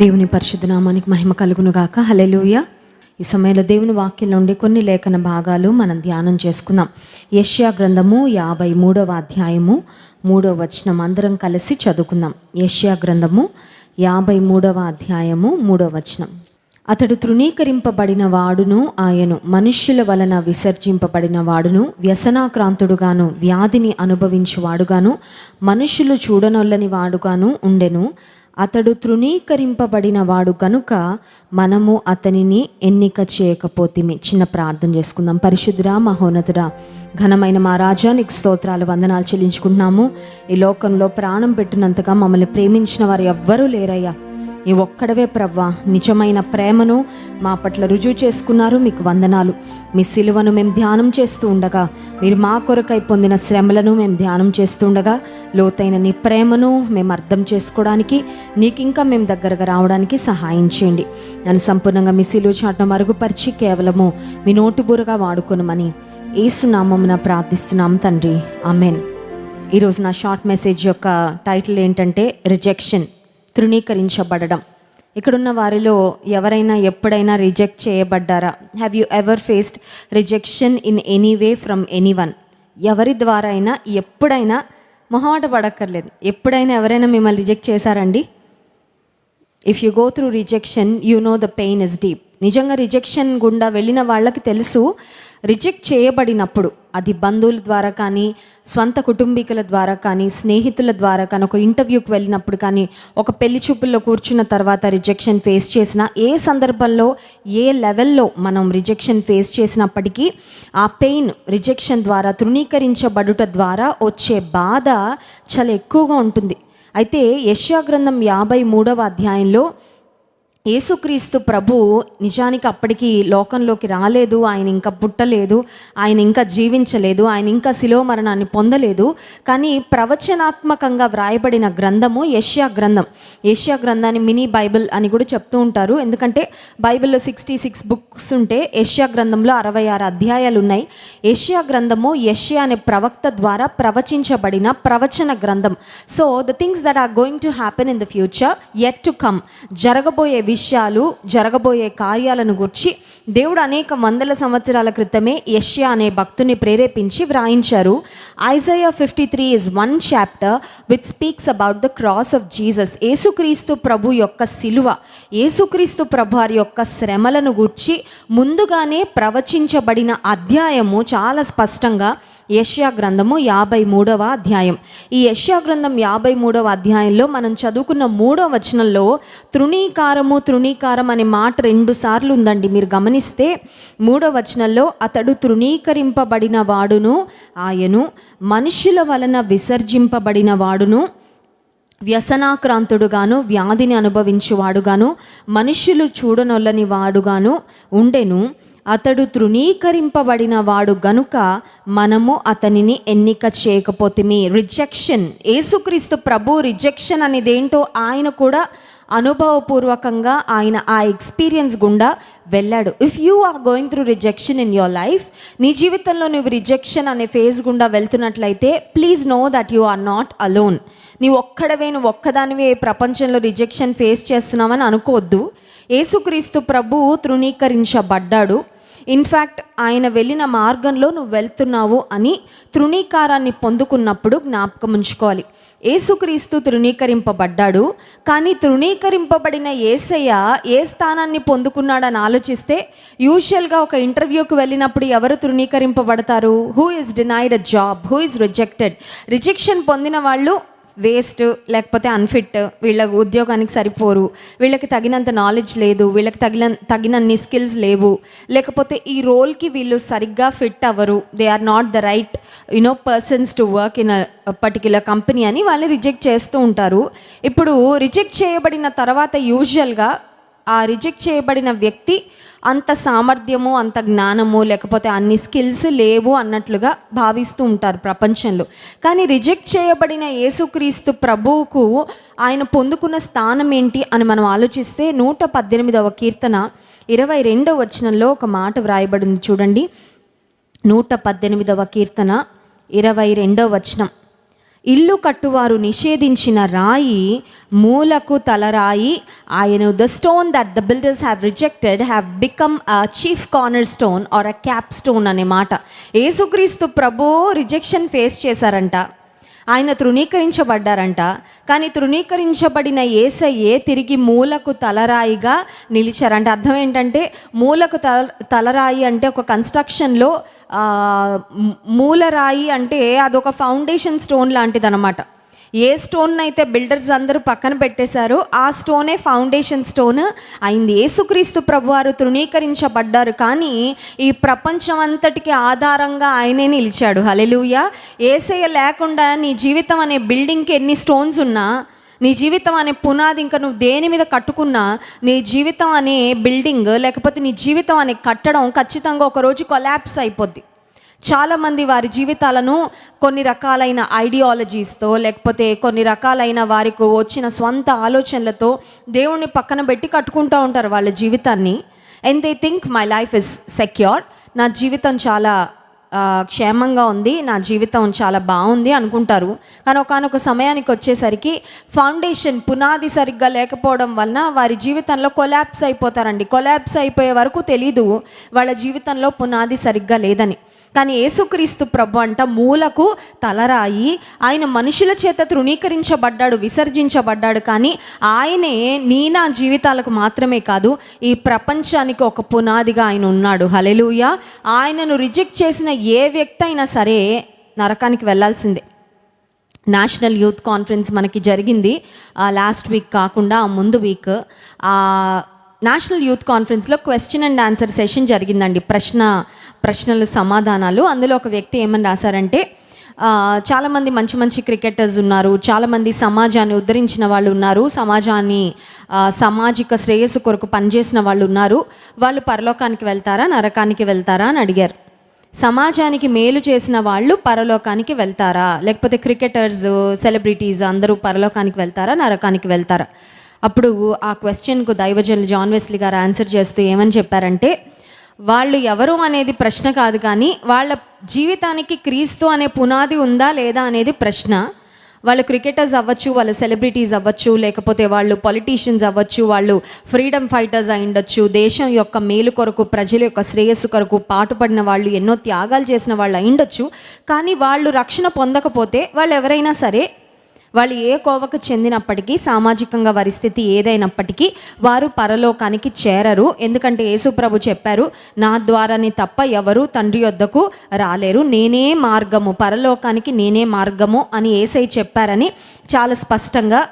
దేవుని పరిశుద్ధ నామానికి మహిమ కలుగును గాక. హల్లెలూయా. ఈ సమయంలో దేవుని వాక్యం నుండి కొన్ని లేఖన భాగాలు మనం ధ్యానం చేసుకుందాం. యెషయా గ్రంథము 53వ అధ్యాయము 3వ వచనం అందరం కలిసి చదువుకుందాం. యెషయా గ్రంథము 53వ అధ్యాయము 3వ వచనం. అతడు తృణీకరింపబడిన వాడును, ఆయను మనుష్యుల వలన విసర్జింపబడిన వాడును, వ్యసనాక్రాంతుడుగాను వ్యాధిని అనుభవించువాడుగాను మనుష్యులు చూడనొల్లని వాడుగాను ఉండెను. అతడు తృణీకరింపబడిన వాడు కనుక మనము అతనిని ఎన్నిక చేయకపోతిమి. చిన్న ప్రార్థన చేసుకుందాం. పరిశుద్ధుడా, మహోన్నతుడా, ఘనమైన మా రాజా, నీకు స్తోత్రాలు, వందనాలు చెల్లించుకుంటున్నాము. ఈ లోకంలో ప్రాణం పెట్టినంతగా మమ్మల్ని ప్రేమించిన వారు ఎవ్వరూ లేరయ్యా. ఈ ఒక్కడవే ప్రవ్వా, నిజమైన ప్రేమను మా పట్ల రుజువు చేసుకున్నారు. మీకు వందనాలు. మీ సిలువను మేము ధ్యానం చేస్తూ ఉండగా, మీరు మా కొరకై పొందిన శ్రమలను మేము ధ్యానం చేస్తూ ఉండగా, లోతైన నీ ప్రేమను మేము అర్థం చేసుకోవడానికి, నీకు ఇంకా మేము దగ్గరగా రావడానికి సహాయం చేయండి. నన్ను సంపూర్ణంగా మీ సిలువ చాటును మరుగుపరిచి కేవలము మీ నోటుబూరగా వాడుకొనమని యేసు నామమున ప్రార్థిస్తున్నాం తండ్రి, ఆమెన్. ఈరోజు నా షార్ట్ మెసేజ్ యొక్క టైటిల్ ఏంటంటే రిజెక్షన్, తృణీకరించబడడం. ఇక్కడున్న వారిలో ఎవరైనా ఎప్పుడైనా రిజెక్ట్ చేయబడ్డారా? Have you ever faced rejection in any way from anyone? ఎవరి ద్వారా అయినా ఎప్పుడైనా, మొహమాట పడక్కర్లేదు, ఎప్పుడైనా ఎవరైనా మిమ్మల్ని రిజెక్ట్ చేశారండి? If you go through rejection you know the pain is deep. నిజంగా రిజెక్షన్ గుండా వెళ్ళిన వాళ్ళకి తెలుసు, రిజెక్ట్ చేయబడినప్పుడు అది బంధువుల ద్వారా కానీ, స్వంత కుటుంబీకుల ద్వారా కానీ, స్నేహితుల ద్వారా కానీ, ఒక ఇంటర్వ్యూకి వెళ్ళినప్పుడు కానీ, ఒక పెళ్లి చూపుల్లో కూర్చున్న తర్వాత రిజెక్షన్ ఫేస్ చేసిన, ఏ సందర్భంలో ఏ లెవెల్లో మనం రిజెక్షన్ ఫేస్ చేసినప్పటికీ ఆ పెయిన్, రిజెక్షన్ ద్వారా, తృణీకరించబడుట ద్వారా వచ్చే బాధ చాలా ఎక్కువగా ఉంటుంది. అయితే యెషయా గ్రంథం 53వ అధ్యాయంలో యేసుక్రీస్తు ప్రభు నిజానికి అప్పటికి లోకంలోకి రాలేదు, ఆయన ఇంకా పుట్టలేదు, ఆయన ఇంకా జీవించలేదు, ఆయన ఇంకా శిలువ మరణాన్ని పొందలేదు. కానీ ప్రవచనాత్మకంగా వ్రాయబడిన గ్రంథము యెషయా గ్రంథం. యెషయా గ్రంథాన్ని మినీ బైబిల్ అని కూడా చెప్తూ ఉంటారు. ఎందుకంటే బైబిల్లో 66 బుక్స్ ఉంటే యెషయా గ్రంథంలో 66 అధ్యాయాలు ఉన్నాయి. యెషయా గ్రంథము యెషయా అనే ప్రవక్త ద్వారా ప్రవచించబడిన ప్రవచన గ్రంథం. So the things that are going to happen in the future, yet to come, జరగబోయే విషయాలు, జరగబోయే కార్యాలను గురించి దేవుడు అనేక వందల సంవత్సరాల క్రితమే యెషయా అనే భక్తుని ప్రేరేపించి వ్రాయించారు. Isaiah 53 is one chapter which speaks about the cross of Jesus. యేసుక్రీస్తు ప్రభు యొక్క సిలువ, యేసుక్రీస్తు ప్రభు వారి యొక్క శ్రమలను గురించి ముందుగానే ప్రవచించబడిన అధ్యాయము చాలా స్పష్టంగా యెషయా గ్రంథము 53వ అధ్యాయం. ఈ యెషయా గ్రంథం 53వ అధ్యాయంలో మనం చదువుకున్న 3వ వచనంలో తృణీకారం అనే మాట 2 సార్లు ఉందండి. మీరు గమనిస్తే 3వ వచనంలో అతడు తృణీకరింపబడిన వాడును, ఆయను మనుషుల వలన విసర్జింపబడిన వాడును, వ్యసనాక్రాంతుడుగాను వ్యాధిని అనుభవించువాడుగాను మనుష్యులు చూడనొల్లని వాడుగాను ఉండెను. అతడు తృణీకరింపబడిన వాడు గనుక మనము అతనిని ఎన్నిక చేయకపోతిమి. రిజెక్షన్, యేసుక్రీస్తు ప్రభు రిజెక్షన్ అనేది ఏంటో ఆయన కూడా అనుభవపూర్వకంగా ఆయన ఆ ఎక్స్పీరియన్స్ గుండా వెళ్ళాడు. If you are going through rejection in your life, నీ జీవితంలో నువ్వు రిజెక్షన్ అనే ఫేజ్ గుండా వెళ్తున్నట్లయితే please know that you are not alone. నువ్వు ఒక్కదానివే ప్రపంచంలో రిజెక్షన్ ఫేస్ చేస్తున్నావని అనుకోవద్దు. యేసుక్రీస్తు ప్రభు తృణీకరించబడ్డాడు. ఇన్ఫ్యాక్ట్ ఆయన వెళ్ళిన మార్గంలో నువ్వు వెళ్తున్నావు అని తృణీకారాన్ని పొందుకున్నప్పుడు జ్ఞాపకం ఉంచుకోవాలి. యేసుక్రీస్తు తృణీకరింపబడ్డాడు, కానీ తృణీకరింపబడిన యేసయ్య ఏ స్థానాన్ని పొందుకున్నాడని ఆలోచిస్తే యూజువల్గా ఒక ఇంటర్వ్యూకి వెళ్ళినప్పుడు ఎవరు తృణీకరింపబడతారు? Who is denied a job, who is rejected. Rejection పొందిన వాళ్ళు వేస్ట్, లేకపోతే అన్ఫిట్, వీళ్ళ ఉద్యోగానికి సరిపోరు, వీళ్ళకి తగినంత నాలెడ్జ్ లేదు, వీళ్ళకి తగినన్ని స్కిల్స్ లేవు, లేకపోతే ఈ రోల్కి వీళ్ళు సరిగ్గా ఫిట్ అవ్వరు, they are not the right persons to work in a particular company అని వాళ్ళని రిజెక్ట్ చేస్తూ ఉంటారు. ఇప్పుడు రిజెక్ట్ చేయబడిన తర్వాత యూజువల్గా ఆ రిజెక్ట్ చేయబడిన వ్యక్తి అంత సామర్థ్యము, అంత జ్ఞానము, లేకపోతే అన్ని స్కిల్స్ లేవు అన్నట్లుగా భావిస్తూ ఉంటారు ప్రపంచంలో. కానీ రిజెక్ట్ చేయబడిన యేసుక్రీస్తు ప్రభువుకు ఆయన పొందుకున్న స్థానం ఏంటి అని మనం ఆలోచిస్తే 118వ కీర్తన 22వ వచనంలో ఒక మాట వ్రాయబడింది చూడండి. 118వ కీర్తన 22వ వచనం. ఇల్లు కట్టువారు నిషేధించిన రాయి మూలకు తలరాయి ఆయను. The stone that the builders have rejected have become a chief corner stone or a cap stone అనే మాట. యేసుక్రీస్తు ప్రభు రిజెక్షన్ ఫేస్ చేశారంట, ఆయన తృణీకరించబడ్డారంట. కానీ తృణీకరించబడిన యేసయ్యే తిరిగి మూలకు తలరాయిగా నిలిచారంట. అర్థం ఏంటంటే మూలకు తలరాయి అంటే ఒక కన్స్ట్రక్షన్లో మూలరాయి అంటే అదొక ఫౌండేషన్ స్టోన్ లాంటిదన్నమాట. ఏ స్టోన్ అయితే బిల్డర్స్ అందరూ పక్కన పెట్టేశారో ఆ స్టోనే ఫౌండేషన్ స్టోన్ అయింది. యేసుక్రీస్తు ప్రభువారు తృణీకరించబడ్డారు, కానీ ఈ ప్రపంచం అంతటికి ఆధారంగా ఆయనే నిలిచాడు. హల్లెలూయా. యేసయ్య లేకుండా నీ జీవితం అనే బిల్డింగ్కి ఎన్ని స్టోన్స్ ఉన్నా, నీ జీవితం అనే పునాది ఇంకా నువ్వు దేని మీద కట్టుకున్నా, నీ జీవితం అనే బిల్డింగ్ లేకపోతే నీ జీవితం అనే కట్టడం ఖచ్చితంగా ఒకరోజు కొలాప్స్ అయిపోద్ది. చాలామంది వారి జీవితాలను కొన్ని రకాలైన ఐడియాలజీస్తో లేకపోతే కొన్ని రకాలైన వారికి వచ్చిన స్వంత ఆలోచనలతో దేవుణ్ణి పక్కన పెట్టి కట్టుకుంటూ ఉంటారు వాళ్ళ జీవితాన్ని. And they think my life is secure, నా జీవితం చాలా క్షేమంగా ఉంది, నా జీవితం చాలా బాగుంది అనుకుంటారు. కానీ ఒకానొక సమయానికి వచ్చేసరికి ఫౌండేషన్ పునాది సరిగ్గా లేకపోవడం వలన వారి జీవితంలో కొలాప్స్ అయిపోతారండి. కొలాప్స్ అయిపోయే వరకు తెలీదు వాళ్ళ జీవితంలో పునాది సరిగ్గా లేదని. కానీ యేసుక్రీస్తు ప్రభు అంట మూలకు తలరాయి. ఆయన మనుషుల చేత తృణీకరించబడ్డాడు, విసర్జించబడ్డాడు, కానీ ఆయనే నా జీవితాలకు మాత్రమే కాదు ఈ ప్రపంచానికి ఒక పునాదిగా ఆయన ఉన్నాడు. హల్లెలూయా. ఆయనను రిజెక్ట్ చేసిన ఏ వ్యక్తి అయినా సరే నరకానికి వెళ్ళాల్సిందే. నేషనల్ యూత్ కాన్ఫరెన్స్ మనకి జరిగింది లాస్ట్ వీక్ కాకుండా ముందు వీక్. నేషనల్ యూత్ కాన్ఫరెన్స్లో క్వశ్చన్ అండ్ ఆన్సర్ సెషన్ జరిగిందండి. ప్రశ్నలు సమాధానాలు. అందులో ఒక వ్యక్తి ఏమని రాశారంటే, చాలామంది మంచి మంచి క్రికెటర్స్ ఉన్నారు, చాలామంది సమాజాన్ని ఉద్ధరించిన వాళ్ళు ఉన్నారు, సామాజిక శ్రేయస్సు కొరకు పనిచేసిన వాళ్ళు ఉన్నారు, వాళ్ళు పరలోకానికి వెళ్తారా నరకానికి వెళ్తారా అని అడిగారు. సమాజానికి మేలు చేసిన వాళ్ళు పరలోకానికి వెళ్తారా, లేకపోతే క్రికెటర్స్ సెలబ్రిటీస్ అందరూ పరలోకానికి వెళ్తారా నరకానికి వెళ్తారా? అప్పుడు ఆ క్వశ్చన్కు దైవజనులు జాన్ వెస్లీ గారు ఆన్సర్ చేస్తూ ఏమని చెప్పారంటే, వాళ్ళు ఎవరు అనేది ప్రశ్న కాదు, కానీ వాళ్ళ జీవితానికి క్రీస్తు అనే పునాది ఉందా లేదా అనేది ప్రశ్న. వాళ్ళు క్రికెటర్స్ అవ్వచ్చు, వాళ్ళు సెలబ్రిటీస్ అవ్వచ్చు, లేకపోతే వాళ్ళు పొలిటీషియన్స్ అవ్వచ్చు, వాళ్ళు ఫ్రీడమ్ ఫైటర్స్ అయి ఉండొచ్చు, దేశం యొక్క మేలు కొరకు ప్రజల యొక్క శ్రేయస్సు కొరకు పాటుపడిన వాళ్ళు, ఎన్నో త్యాగాలు చేసిన వాళ్ళు అయి ఉండొచ్చు. కానీ వాళ్ళు రక్షణ పొందకపోతే వాళ్ళు ఎవరైనా సరే, వాళ్ళు ఏ కోవకు చెందినప్పటికీ, సామాజికంగా వారి స్థితి ఏదైనప్పటికీ వారు పరలోకానికి చేరరు. ఎందుకంటే యేసు ప్రభు చెప్పారు, నా ద్వారానే తప్ప ఎవరు తండ్రి యొద్దకు రాలేరు, నేనే మార్గము, పరలోకానికి నేనే మార్గము అని యేసయ్య చెప్పారని చాలా స్పష్టంగా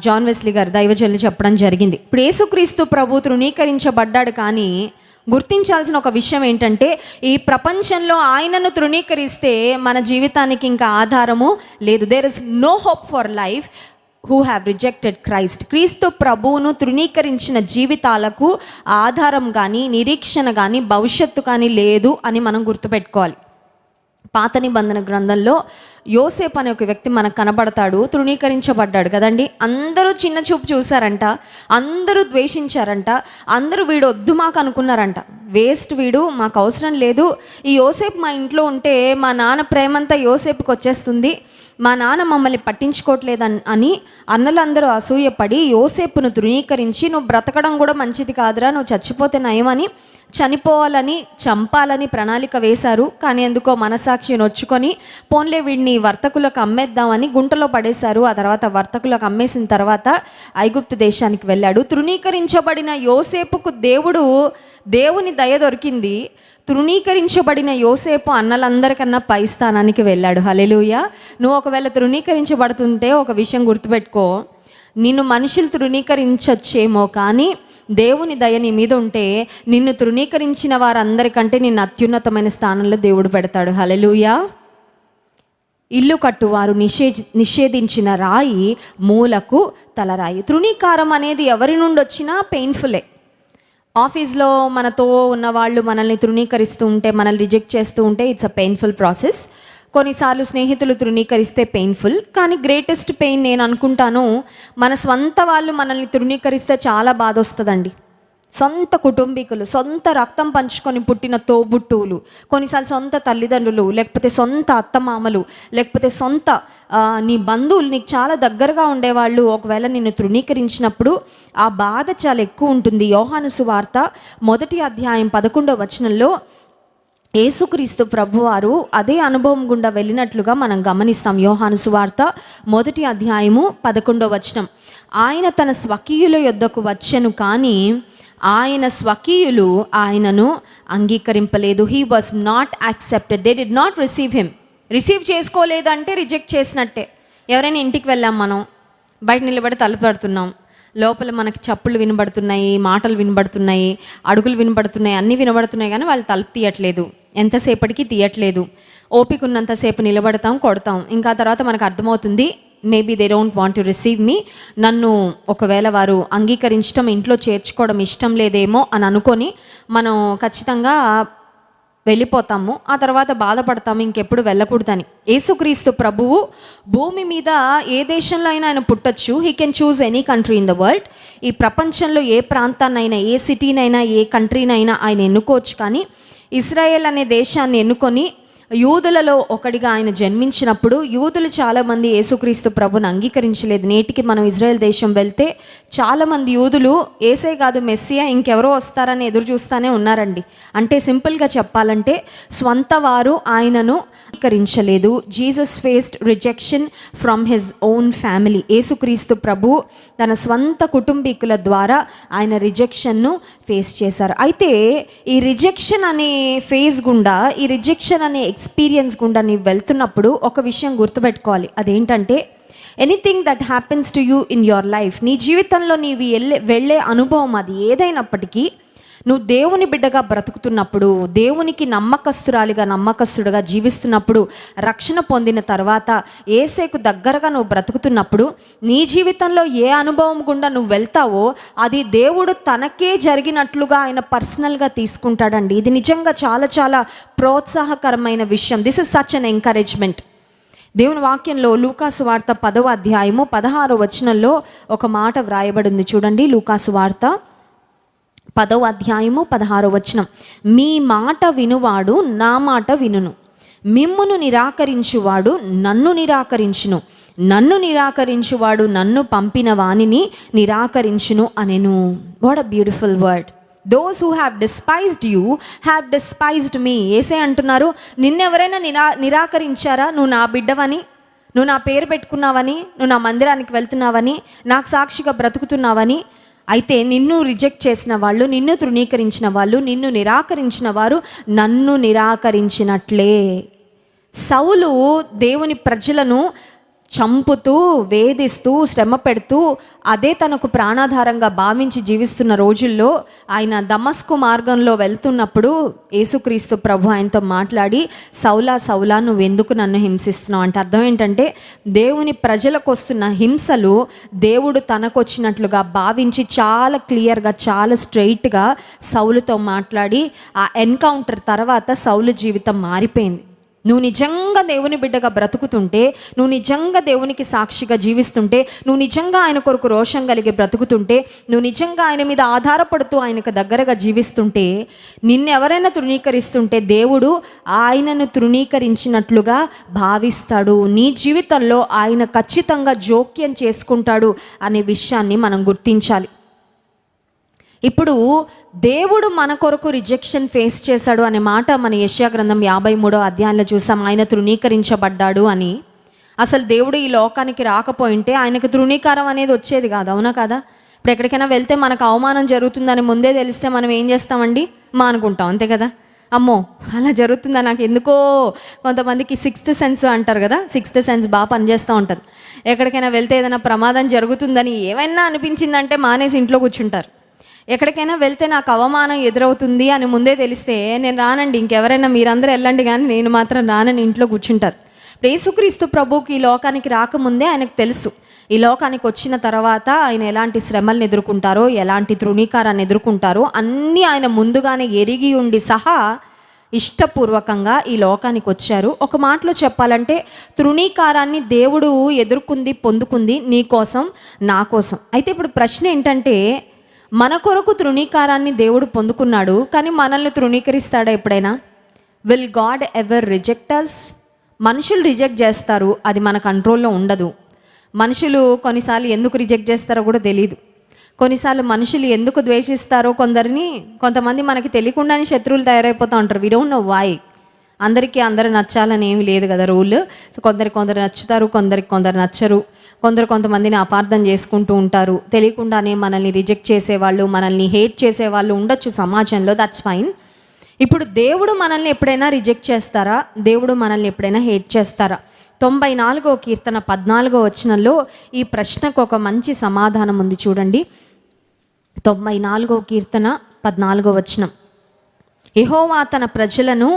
జాన్ వెస్లీ గారు దైవజనులు చెప్పడం జరిగింది. ఇప్పుడు యేసుక్రీస్తు ప్రభు తృణీకరించబడ్డాడు, కానీ గుర్తించాల్సిన ఒక విషయం ఏంటంటే, ఈ ప్రపంచంలో ఆయనను తృణీకరిస్తే మన జీవితానికి ఇంకా ఆధారము లేదు. There is no hope for life who have rejected Christ. క్రీస్తు ప్రభువును తృణీకరించిన జీవితాలకు ఆధారం కానీ, నిరీక్షణ కానీ, భవిష్యత్తు కానీ లేదు అని మనం గుర్తుపెట్టుకోవాలి. పాత నిబంధన గ్రంథంలో యోసేపు అనే ఒక వ్యక్తి మనకు కనబడతాడు. తృణీకరించబడ్డాడు కదండి. అందరూ చిన్న చూపు చూసారంట, అందరూ ద్వేషించారంట, అందరూ వీడు వద్దు మాకు అనుకున్నారంట. వేస్ట్, వీడు మాకు అవసరం లేదు, ఈ యోసేపు మా ఇంట్లో ఉంటే మా నాన్న ప్రేమంతా యోసేపుకి వచ్చేస్తుంది, మా నాన్న మమ్మల్ని పట్టించుకోవట్లేదు అని అన్నలందరూ అసూయపడి యోసేపును తృణీకరించి, నువ్వు బ్రతకడం కూడా మంచిది కాదురా, నువ్వు చచ్చిపోతే నయమని, చనిపోవాలని, చంపాలని ప్రణాళిక వేశారు. కానీ ఎందుకో మనసాక్షి నొచ్చుకొని పోన్లే వీడిని వర్తకులకు అమ్మేద్దామని గుంటలో పడేశారు. ఆ తర్వాత వర్తకులకు అమ్మేసిన తర్వాత ఐగుప్తు దేశానికి వెళ్ళాడు. తృణీకరించబడిన యోసేపుకు దేవుని దయ దొరికింది. తృణీకరించబడిన యోసేపు అన్నలందరికన్నా పై స్థానానికి వెళ్ళాడు. హల్లెలూయా. నువ్వు ఒకవేళ తృణీకరించబడుతుంటే ఒక విషయం గుర్తుపెట్టుకో, నిన్ను మనుషులు తృణీకరించచ్చేమో, కానీ దేవుని దయ నీ మీద ఉంటే నిన్ను తృణీకరించిన వారందరికంటే నిన్ను అత్యున్నతమైన స్థానంలో దేవుడు పెడతాడు. హల్లెలూయా. ఇల్లు కట్టువారు నిషేధించిన రాయి మూలకు తలరాయి. తృణీకారం అనేది ఎవరి నుండి వచ్చినా పెయిన్ఫుల్లే. ఆఫీస్లో మనతో ఉన్న వాళ్ళు మనల్ని తృణీకరిస్తూ ఉంటే, మనల్ని రిజెక్ట్ చేస్తూ ఉంటే ఇట్స్ అ పెయిన్ఫుల్ ప్రాసెస్. కొన్నిసార్లు స్నేహితులు తృణీకరిస్తే పెయిన్ఫుల్. కానీ గ్రేటెస్ట్ పెయిన్ నేను అనుకుంటాను, మన స్వంత వాళ్ళు మనల్ని తృణీకరిస్తే చాలా బాధ వస్తుందండి. సొంత కుటుంబీకులు, సొంత రక్తం పంచుకొని పుట్టిన తోబుట్టువులు, కొన్నిసార్లు సొంత తల్లిదండ్రులు, లేకపోతే సొంత అత్తమామలు, లేకపోతే సొంత నీ బంధువులు, నీకు చాలా దగ్గరగా ఉండేవాళ్ళు ఒకవేళ నిన్ను తృణీకరించినప్పుడు ఆ బాధ చాలా ఎక్కువ ఉంటుంది. యోహాను సువార్త 1వ అధ్యాయం 11వ వచనంలో యేసుక్రీస్తు ప్రభువారు అదే అనుభవం గుండా వెళ్ళినట్లుగా మనం గమనిస్తాం. యోహాను సువార్త 1వ అధ్యాయము 11వ వచనం, ఆయన తన స్వకీయుల యొద్దకు వచ్చెను కానీ ఆయన స్వకీయులు ఆయనను అంగీకరింపలేదు. He was not accepted, they did not receive him. Receive చేసుకోలేదంటే రిజెక్ట్ చేసినట్టే. ఎవరైనా ఇంటికి వెళ్ళాం, మనం బయట నిలబడి తలుపు పడుతున్నాం, లోపల మనకి చప్పుళ్ళు వినబడుతున్నాయి, మాటలు వినబడుతున్నాయి, అడుగులు వినబడుతున్నాయి, అన్నీ వినబడుతున్నాయి, కానీ వాళ్ళు తలుపు తీయట్లేదు. ఎంతసేపటికి తీయట్లేదు. ఓపిక ఉన్నంతసేపు నిలబడతాం, కొడతాం. ఇంకా తర్వాత మనకు అర్థమవుతుంది, maybe they don't want to receive me, నన్ను ఒకవేళ వారు అంగీకరించడం, ఇంట్లో చేర్చుకోవడం ఇష్టం లేదేమో అని అనుకొని మనం ఖచ్చితంగా వెళ్ళిపోతాము. ఆ తర్వాత బాధపడతాము ఇంకెప్పుడు వెళ్ళకూడదని. యేసుక్రీస్తు ప్రభువు భూమి మీద ఏ దేశంలో అయినా ఆయన పుట్టచ్చు. He can choose any country in the world. ఈ ప్రపంచంలో ఏ ప్రాంతాన్నైనా, ఏ సిటీనైనా, ఏ కంట్రీనైనా ఆయన ఎన్నుకోవచ్చు. కానీ ఇజ్రాయెల్ అనే దేశాన్ని ఎన్నుకొని యూదులలో ఒకడిగా ఆయన జన్మించినప్పుడు యూదులు చాలామంది యేసుక్రీస్తు ప్రభుని అంగీకరించలేదు. నేటికి మనం ఇజ్రాయెల్ దేశం వెళ్తే చాలామంది యూదులు ఏసే కాదు మెస్సియా ఇంకెవరో వస్తారని ఎదురు చూస్తూనే ఉన్నారండి. అంటే సింపుల్గా చెప్పాలంటే స్వంత వారు ఆయనను అంగీకరించలేదు. Jesus faced rejection from his own family. యేసుక్రీస్తు ప్రభు తన స్వంత కుటుంబీకుల ద్వారా ఆయన రిజెక్షన్ను ఫేస్ చేశారు. అయితే ఈ రిజెక్షన్ అనే ఫేజ్ గుండా, ఈ రిజెక్షన్ అనే ఎక్స్పీరియన్స్ గుండా నీవు వెళ్తున్నప్పుడు ఒక విషయం గుర్తుపెట్టుకోవాలి. అదేంటంటే anything that happens to you in your life, నీ జీవితంలో నీవు వెళ్ళే అనుభవం అది ఏదైనప్పటికీ, నువ్వు దేవుని బిడ్డగా బ్రతుకుతున్నప్పుడు, దేవునికి నమ్మకస్తుడుగా జీవిస్తున్నప్పుడు, రక్షణ పొందిన తర్వాత యేసేకు దగ్గరగా నువ్వు బ్రతుకుతున్నప్పుడు, నీ జీవితంలో ఏ అనుభవం గుండా నువ్వు వెళ్తావో అది దేవుడు తనకే జరిగినట్లుగా ఆయన పర్సనల్గా తీసుకుంటాడండి. ఇది నిజంగా చాలా చాలా ప్రోత్సాహకరమైన విషయం. This is such an encouragement. దేవుని వాక్యంలో లూకాసు వార్త 10వ అధ్యాయము 16వ వచనంలో ఒక మాట వ్రాయబడింది చూడండి. లూకాసు వార్త 10వ అధ్యాయము 16వ వచనం, మీ మాట వినువాడు నా మాట వినును, మిమ్మును నిరాకరించువాడు నన్ను నిరాకరించును, నన్ను నిరాకరించువాడు నన్ను పంపిన వానిని నిరాకరించును అనెను. What a beautiful word. Those who have despised you have despised me. ఏసే అంటున్నారు, నిన్నెవరైనా నిరాకరించారా? నువ్వు నా బిడ్డవని, నువ్వు నా పేరు పెట్టుకున్నావని, నువ్వు నా మందిరానికి వెళ్తున్నావని, నాకు సాక్షిగా బ్రతుకుతున్నావని. అయితే నిన్ను రిజెక్ట్ చేసిన వాళ్ళు, నిన్ను తృణీకరించిన వాళ్ళు, నిన్ను నిరాకరించిన వారు నన్ను నిరాకరించినట్లే. సౌలు దేవుని ప్రజలను చంపుతూ, వేధిస్తూ, శ్రమ పెడుతూ, అదే తనకు ప్రాణాధారంగా భావించి జీవిస్తున్న రోజుల్లో ఆయన దమస్కు మార్గంలో వెళ్తున్నప్పుడు యేసుక్రీస్తు ప్రభు ఆయనతో మాట్లాడి, సౌలా సౌలా నువ్వెందుకు నన్ను హింసిస్తున్నావు అంటే అర్థం ఏంటంటే, దేవుని ప్రజలకు వస్తున్న హింసలు దేవుడు తనకొచ్చినట్లుగా భావించి చాలా క్లియర్గా, చాలా స్ట్రైట్గా సౌలుతో మాట్లాడి, ఆ ఎన్కౌంటర్ తర్వాత సౌలు జీవితం మారిపోయింది. నువ్వు నిజంగా దేవుని బిడ్డగా బ్రతుకుతుంటే, నువ్వు నిజంగా దేవునికి సాక్షిగా జీవిస్తుంటే, నువ్వు నిజంగా ఆయన కొరకు రోషం కలిగి బ్రతుకుతుంటే, నువ్వు నిజంగా ఆయన మీద ఆధారపడుతూ ఆయనకు దగ్గరగా జీవిస్తుంటే, నిన్నెవరైనా తృణీకరిస్తుంటే దేవుడు ఆయనను తృణీకరించినట్లుగా భావిస్తాడు. నీ జీవితంలో ఆయన ఖచ్చితంగా జోక్యం చేసుకుంటాడు అనే విషయాన్ని మనం గుర్తించాలి. ఇప్పుడు దేవుడు మన కొరకు రిజెక్షన్ ఫేస్ చేశాడు అనే మాట మన యెషయా గ్రంథం 53వ అధ్యాయంలో చూసాం. ఆయన తృణీకరించబడ్డాడు అని. అసలు దేవుడు ఈ లోకానికి రాకపోయింటే ఆయనకు తృణీకారం అనేది వచ్చేది కాదు, అవునా కదా? ఇప్పుడు ఎక్కడికైనా వెళ్తే మనకు అవమానం జరుగుతుందని ముందే తెలిస్తే మనం ఏం చేస్తామండి? మానుకుంటాం, అంతే కదా? అమ్మో అలా జరుగుతుందా, నాకు ఎందుకో. కొంతమందికి 6th సెన్స్ అంటారు కదా, 6th సెన్స్ బాగా పనిచేస్తూ ఉంటుంది. ఎక్కడికైనా వెళ్తే ఏదైనా ప్రమాదం జరుగుతుందని ఏమైనా అనిపించిందంటే మానేసి ఇంట్లో కూర్చుంటారు. ఎక్కడికైనా వెళ్తే నాకు అవమానం ఎదురవుతుంది అని ముందే తెలిస్తే నేను రానండి, ఇంకెవరైనా మీరందరూ వెళ్ళండి కానీ నేను మాత్రం రానని ఇంట్లో కూర్చుంటారు. యేసుక్రీస్తు ప్రభువుకి ఈ లోకానికి రాకముందే ఆయనకు తెలుసు, ఈ లోకానికి వచ్చిన తర్వాత ఆయన ఎలాంటి శ్రమలను ఎదుర్కొంటారో, ఎలాంటి తృణీకారాన్ని ఎదుర్కొంటారో అన్నీ ఆయన ముందుగానే ఎరిగి ఉండి సహా ఇష్టపూర్వకంగా ఈ లోకానికి వచ్చారు. ఒక మాటలో చెప్పాలంటే తృణీకారాన్ని దేవుడు ఎదుర్కొంది, పొందుకుంది నీ కోసం, నా కోసం. అయితే ఇప్పుడు ప్రశ్న ఏంటంటే, మన కొరకు తృణీకారాన్ని దేవుడు పొందుకున్నాడు, కానీ మనల్ని తృణీకరిస్తాడా ఎప్పుడైనా? విల్ గాడ్ ఎవర్ రిజెక్ట్ అస్? మనుషులు రిజెక్ట్ చేస్తారు, అది మన కంట్రోల్లో ఉండదు. మనుషులు కొన్నిసార్లు ఎందుకు రిజెక్ట్ చేస్తారో కూడా తెలియదు. కొన్నిసార్లు మనుషులు ఎందుకు ద్వేషిస్తారో కొంతమంది మనకి తెలియకుండానే శత్రువులు తయారైపోతూ ఉంటారు. We don't know why. అందరికీ అందరూ నచ్చాలని ఏమి లేదు కదా రూల్. సో కొందరు నచ్చుతారు, కొందరు నచ్చరు. కొంతమందిని అపార్థం చేసుకుంటూ ఉంటారు. తెలియకుండానే మనల్ని రిజెక్ట్ చేసేవాళ్ళు, మనల్ని హేట్ చేసేవాళ్ళు ఉండొచ్చు సమాజంలో. That's fine. ఇప్పుడు దేవుడు మనల్ని ఎప్పుడైనా రిజెక్ట్ చేస్తారా? దేవుడు మనల్ని ఎప్పుడైనా హేట్ చేస్తారా? 94వ కీర్తన 14వ వచనంలో ఈ ప్రశ్నకు ఒక మంచి సమాధానం ఉంది. చూడండి, 94వ కీర్తన 14వ వచనం. యెహోవా తన ప్రజలను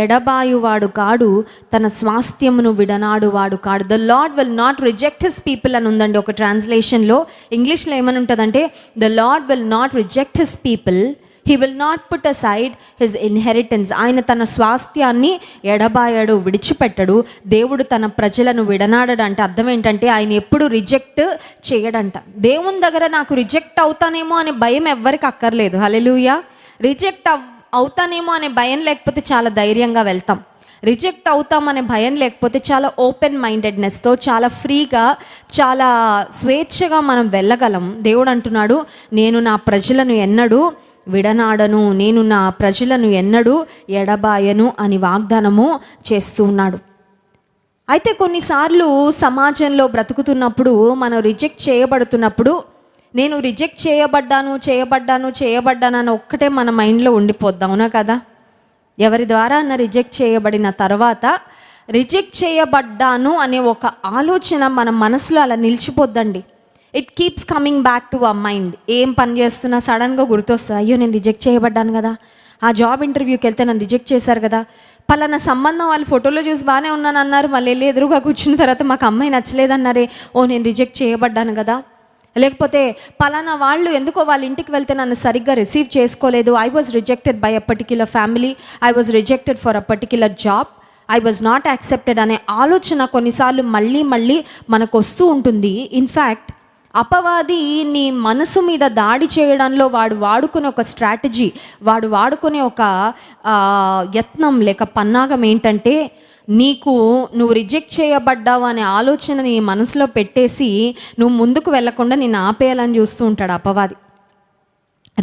ఎడబాయువాడు కాడు, తన స్వాస్థ్యమును విడనాడువాడు కాడు. The lord will not reject his people అని ఉందండి ఒక ట్రాన్స్లేషన్లో. ఇంగ్లీష్లో ఏమని ఉంటుందంటే, the lord will not reject his people, he will not put aside his inheritance. ఆయన తన స్వాస్థ్యాన్ని ఎడబాయడు, విడిచిపెట్టడు. దేవుడు తన ప్రజలను విడనాడడు అంటే అర్థం ఏంటంటే, ఆయన ఎప్పుడు రిజెక్ట్ చేయడంట. దేవుని దగ్గర నాకు రిజెక్ట్ అవుతానేమో అనే భయం ఎవ్వరికి అక్కర్లేదు. హల్లెలూయా. రిజెక్ట్ అవుతానేమో అనే భయం లేకపోతే చాలా ధైర్యంగా వెళ్తాం. రిజెక్ట్ అవుతామనే భయం లేకపోతే చాలా ఓపెన్ మైండెడ్నెస్తో, చాలా ఫ్రీగా, చాలా స్వేచ్ఛగా మనం వెళ్ళగలం. దేవుడు అంటున్నాడు, నేను నా ప్రజలను ఎన్నడూ విడనాడను, నేను నా ప్రజలను ఎన్నడూ ఎడబాయను అని వాగ్దానము చేస్తూ ఉన్నాడు. అయితే కొన్నిసార్లు సమాజంలో బ్రతుకుతున్నప్పుడు, మనం రిజెక్ట్ చేయబడుతున్నప్పుడు, నేను రిజెక్ట్ చేయబడ్డాను అని ఒక్కటే మన మైండ్లో ఉండిపోద్దాం, అవునా కదా? ఎవరి ద్వారా అన్న రిజెక్ట్ చేయబడిన తర్వాత రిజెక్ట్ చేయబడ్డాను అనే ఒక ఆలోచన మన మనసులో అలా నిలిచిపోద్దండి. It keeps coming back to our mind. ఏం పని చేస్తున్నా సడన్గా గుర్తొస్తుంది, అయ్యో నేను రిజెక్ట్ చేయబడ్డాను కదా, ఆ జాబ్ ఇంటర్వ్యూకి వెళ్తే నన్ను రిజెక్ట్ చేశారు కదా, పలానా సంబంధం వాళ్ళు ఫోటోలో చూసి బాగానే ఉన్నాను అన్నారు, మళ్ళీ వెళ్ళి ఎదురుగా కూర్చున్న తర్వాత మాకు అమ్మాయి నచ్చలేదన్నారే, ఓ నేను రిజెక్ట్ చేయబడ్డాను కదా. లేకపోతే పలానా వాళ్ళు ఎందుకో వాళ్ళ ఇంటికి వెళ్తే నన్ను సరిగ్గా రిసీవ్ చేసుకోలేదు, I was rejected by a particular family, I was rejected for a particular job, I was not accepted అనే ఆలోచన కొన్నిసార్లు మళ్ళీ మనకు వస్తూ ఉంటుంది. ఇన్ఫ్యాక్ట్ అపవాది నీ మనసు మీద దాడి చేయడంలో వాడు వాడుకునే ఒక స్ట్రాటజీ, వాడు వాడుకునే ఒక యత్నం లేక పన్నాగం ఏంటంటే, నువ్వు రిజెక్ట్ చేయబడ్డావు అనే ఆలోచన నీ మనసులో పెట్టేసి నువ్వు ముందుకు వెళ్ళకుండా నిన్ను ఆపేయాలని చూస్తూ ఉంటాడు అపవాది.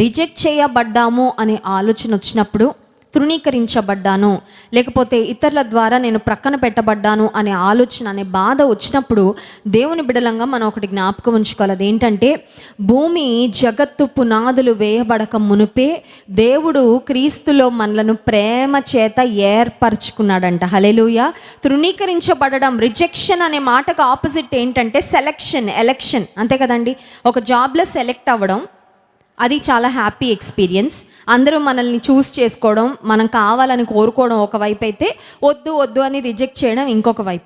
రిజెక్ట్ చేయబడ్డాము అనే ఆలోచన వచ్చినప్పుడు, తృణీకరించబడ్డాను, లేకపోతే ఇతరుల ద్వారా నేను ప్రక్కన పెట్టబడ్డాను అనే ఆలోచన, అనే బాధ వచ్చినప్పుడు దేవుని బిడలంగా మనం ఒకటి జ్ఞాపకం ఉంచుకోవాలి. అదేంటంటే, భూమి జగత్తు పునాదులు వేయబడక మునుపే దేవుడు క్రీస్తులో మనలను ప్రేమ చేత ఏర్పరచుకున్నాడంట. హల్లెలూయా. తృణీకరించబడడం, రిజెక్షన్ అనే మాటకు ఆపోజిట్ ఏంటంటే సెలెక్షన్, ఎలక్షన్, అంతే కదండి. ఒక జాబ్లో సెలెక్ట్ అవ్వడం, అది చాలా హ్యాపీ ఎక్స్పీరియన్స్. అందరూ మనల్ని చూస్ చేసుకోవడం, మనం కావాలని కోరుకోవడం ఒకవైపు అయితే, వద్దు అని రిజెక్ట్ చేయడం ఇంకొక వైపు.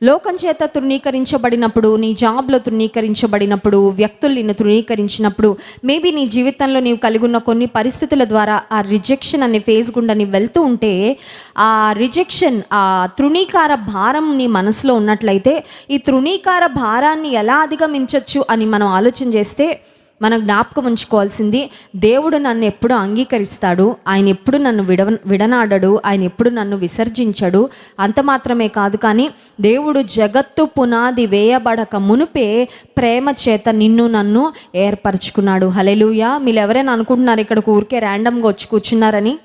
లోకం చేత తృణీకరించబడినప్పుడు, నీ జాబ్లో తృణీకరించబడినప్పుడు, వ్యక్తులు నిన్ను తృణీకరించినప్పుడు, మేబీ నీ జీవితంలో నీవు కలిగి ఉన్న కొన్ని పరిస్థితుల ద్వారా ఆ రిజెక్షన్ అనే ఫేజ్ గుండా నీవు వెళ్తూ ఉంటే, ఆ రిజెక్షన్, ఆ తృణీకార భారం నీ మనసులో ఉన్నట్లయితే, ఈ తృణీకార భారాన్ని ఎలా అధిగమించవచ్చు అని మనం ఆలోచన చేస్తే, మనం జ్ఞాపకం ఉంచుకోవాల్సింది, దేవుడు నన్ను ఎప్పుడు అంగీకరిస్తాడు, ఆయన ఎప్పుడు నన్ను విడనాడడు, ఆయన ఎప్పుడు నన్ను విసర్జించడు. అంత మాత్రమే కాదు, కానీ దేవుడు జగత్తు పునాది వేయబడక మునుపే ప్రేమ చేత నిన్ను నన్ను ఏర్పరచుకున్నాడు. హల్లెలూయా. మీరు ఎవరైనా అనుకుంటున్నారు ఇక్కడికి ఊరికే ర్యాండమ్గా వచ్చి కూర్చున్నారని?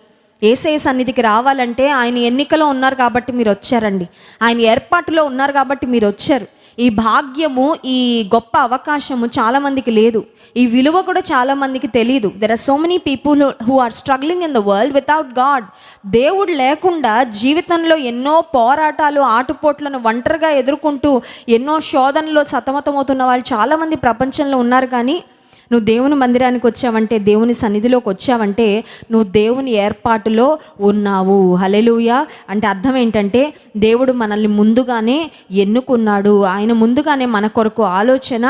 యేసయ్య సన్నిధికి రావాలంటే ఆయన ఎన్నికలో ఉన్నారు కాబట్టి మీరు వచ్చారండి, ఆయన ఏర్పాటులో ఉన్నారు కాబట్టి మీరు వచ్చారు. ఈ భాగ్యము, ఈ గొప్ప అవకాశము చాలామందికి లేదు, ఈ విలువ కూడా చాలామందికి తెలియదు. There are so many people who are struggling in the world without God. దేవుడు లేకుండా జీవితంలో ఎన్నో పోరాటాలు, ఆటుపోట్లను ఒంటరిగా ఎదుర్కొంటూ ఎన్నో శోధనలో సతమతమవుతున్న వాళ్ళు చాలామంది ప్రపంచంలో ఉన్నారు. కానీ నువ్వు దేవుని మందిరానికి వచ్చావంటే, దేవుని సన్నిధిలోకి వచ్చావంటే, నువ్వు దేవుని ఏర్పాటులో ఉన్నావు. హల్లెలూయా. అంటే అర్థం ఏంటంటే, దేవుడు మనల్ని ముందుగానే ఎన్నుకున్నాడు, ఆయన ముందుగానే మన కొరకు ఆలోచన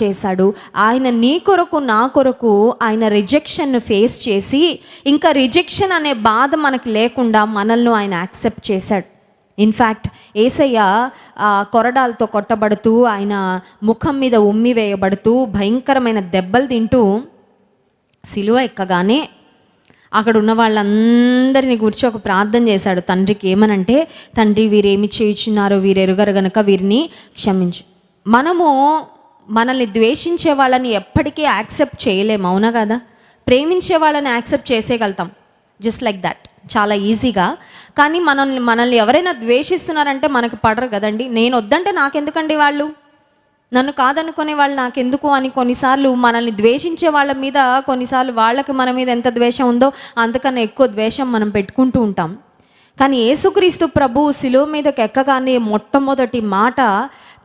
చేశాడు. ఆయన నీ కొరకు, నా కొరకు ఆయన రిజెక్షన్ను ఫేస్ చేసి, ఇంకా రిజెక్షన్ అనే బాధ మనకు లేకుండా మనల్ని ఆయన యాక్సెప్ట్ చేశాడు. ఇన్ఫ్యాక్ట్ యేసయ్య కొరడాలతో కొట్టబడుతూ, ఆయన ముఖం మీద ఉమ్మి వేయబడుతూ, భయంకరమైన దెబ్బలు తింటూ సిలువ ఎక్కగానే అక్కడ ఉన్న వాళ్ళందరినీ గురించి ఒక ప్రార్థన చేశాడు తండ్రికి. ఏమనంటే, తండ్రి వీరేమి చేయుచున్నారో వీరెరుగరు గనక వీరిని క్షమించు. మనము మనల్ని ద్వేషించే వాళ్ళని ఎప్పటికీ యాక్సెప్ట్ చేయలేము, అవునా కదా? ప్రేమించే వాళ్ళని యాక్సెప్ట్ చేసేయగలుగుతాం జస్ట్ లైక్ దట్, చాలా ఈజీగా. కానీ మనల్ని ఎవరైనా ద్వేషిస్తున్నారంటే మనకి పడరు కదండి. నేను వద్దంటే నాకెందుకండి వాళ్ళు, నన్ను కాదనుకునే వాళ్ళు నాకెందుకు అని కొన్నిసార్లు మనల్ని ద్వేషించే వాళ్ళ మీద కొన్నిసార్లు వాళ్ళకి మన మీద ఎంత ద్వేషం ఉందో అంతకన్నా ఎక్కువ ద్వేషం మనం పెట్టుకుంటూ ఉంటాం. కానీ యేసుక్రీస్తు ప్రభువు శిలువ మీదకి ఎక్కగానే మొట్టమొదటి మాట,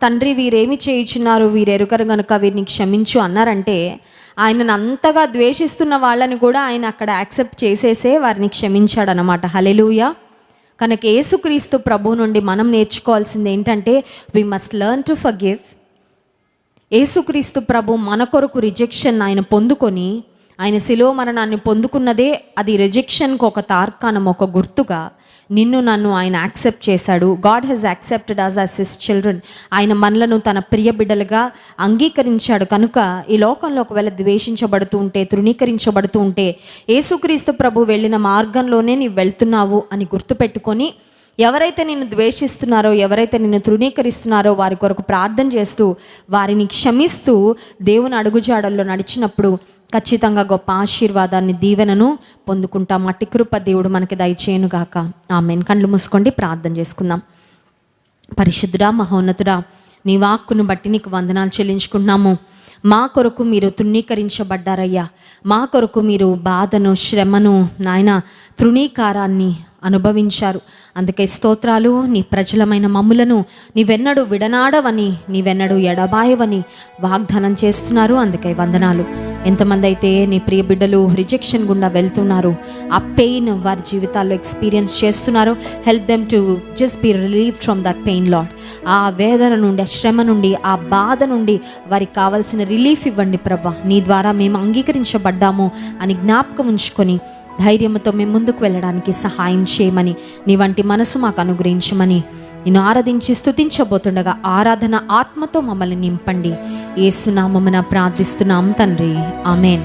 తండ్రి వీరేమి చేయుచున్నారు వీరెరుగరు గనుక వీరిని క్షమించు అన్నారంటే, ఆయనను అంతగా ద్వేషిస్తున్న వాళ్ళని కూడా ఆయన అక్కడ యాక్సెప్ట్ చేసేసే వారిని క్షమించాడనమాట. హల్లెలూయా. కనుక యేసుక్రీస్తు ప్రభువు నుండి మనం నేర్చుకోవాల్సింది ఏంటంటే, we must learn to forgive. యేసుక్రీస్తు ప్రభు మన కొరకు రిజెక్షన్ ఆయన పొందుకొని, ఆయన శిలువ మరణాన్ని పొందుకున్నదే అది రిజెక్షన్కి ఒక తార్కాణం, ఒక గుర్తుగా నిన్ను నన్ను ఆయన యాక్సెప్ట్ చేశాడు. God has accepted us as his children. ఆయన మనలను తన ప్రియ బిడ్డలుగా అంగీకరించాడు. కనుక ఈ లోకంలో ఒకవేళ ద్వేషించబడుతూ ఉంటే, తృణీకరించబడుతూ ఉంటే, యేసుక్రీస్తు ప్రభు వెళ్ళిన మార్గంలోనే నీవు వెళ్తున్నావు అని గుర్తుపెట్టుకొని, ఎవరైతే నిన్ను ద్వేషిస్తున్నారో, ఎవరైతే నిన్ను తృణీకరిస్తున్నారో వారి కొరకు ప్రార్థన చేస్తూ వారిని క్షమిస్తూ దేవుని అడుగుజాడల్లో నడిచినప్పుడు ఖచ్చితంగా గొప్ప ఆశీర్వాదాన్ని, దీవెనను పొందుకుంటాం. అట్టి కృప దేవుడు మనకి దయచేయునుగాక. ఆమేన్. కళ్ళు మూసుకోండి, ప్రార్థన చేసుకుందాం. పరిశుద్ధుడా, మహోన్నతుడా, నీ వాక్కును బట్టి నీకు వందనాలు చెల్లించుకుంటున్నాము. మా కొరకు మీరు తృణీకరించబడ్డారయ్యా. మా కొరకు మీరు బాధను, శ్రమను, నాయన తృణీకారాన్ని అనుభవించారు. అందుకే స్తోత్రాలు. నీ ప్రజలమైన మమ్ములను నీవెన్నడూ విడనాడవని, నీవెన్నడూ ఎడబాయవని వాగ్దానం చేస్తున్నారు. అందుకే వందనాలు. ఎంతమంది అయితే నీ ప్రియ బిడ్డలు రిజెక్షన్ గుండా వెళ్తున్నారు, ఆ పెయిన్ వారి జీవితాల్లో ఎక్స్పీరియన్స్ చేస్తున్నారు, help them to just be relieved from that pain lord. ఆ వేదన నుండి, ఆ శ్రమ నుండి, ఆ బాధ నుండి వారికి కావాల్సిన రిలీఫ్ ఇవ్వండి ప్రభా. నీ ద్వారా మేము అంగీకరించబడ్డాము అని జ్ఞాపకం ఉంచుకొని ధైర్యంతో మేము ముందుకు వెళ్ళడానికి సహాయం చేయమని, నీ వంటి మనసు మాకు అనుగ్రహించమని నిన్ను ఆరాధించి స్తుతించబోతుండగా ఆరాధన ఆత్మతో మమ్మల్ని నింపండి. యేసు నామమున ప్రార్థిస్తున్నాం తండ్రి. ఆమేన్.